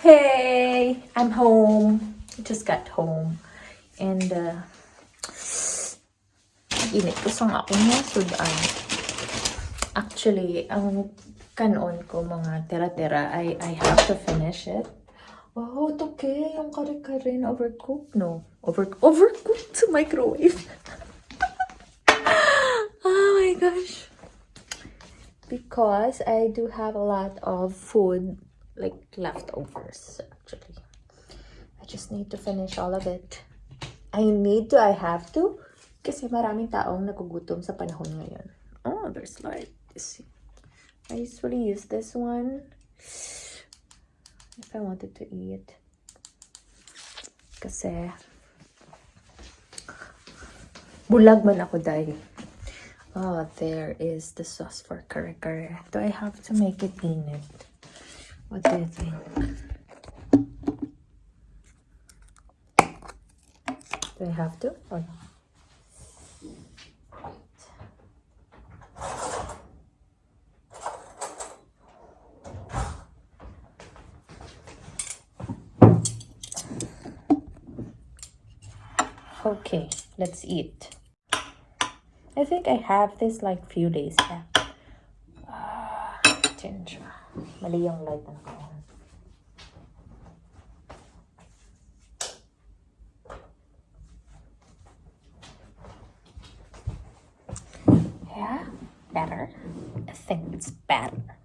Hey, I'm home. I just got home. And, init ko sa nga akong nasudan. Actually, ang kanon ko mga tira-tira, I have to finish it. Oh, it's okay. Yung kare-kare na overcooked, no? Overcooked sa microwave. Oh my gosh. Because I do have a lot of food, like leftovers, actually. I just need to finish all of it. I have to. Kasi maraming taong nagugutom sa panahon ngayon. Oh, there's light. I usually use this one if I wanted to eat. Kasi bulag man ako dahil. Oh, there is the sauce for kare-kare. Do I have to make it init? What do you think? Do I have to or not? Okay, let's eat. I think I have this like few days back. Ginger. Mali yung light ng kaon. Yeah, better. I think it's better.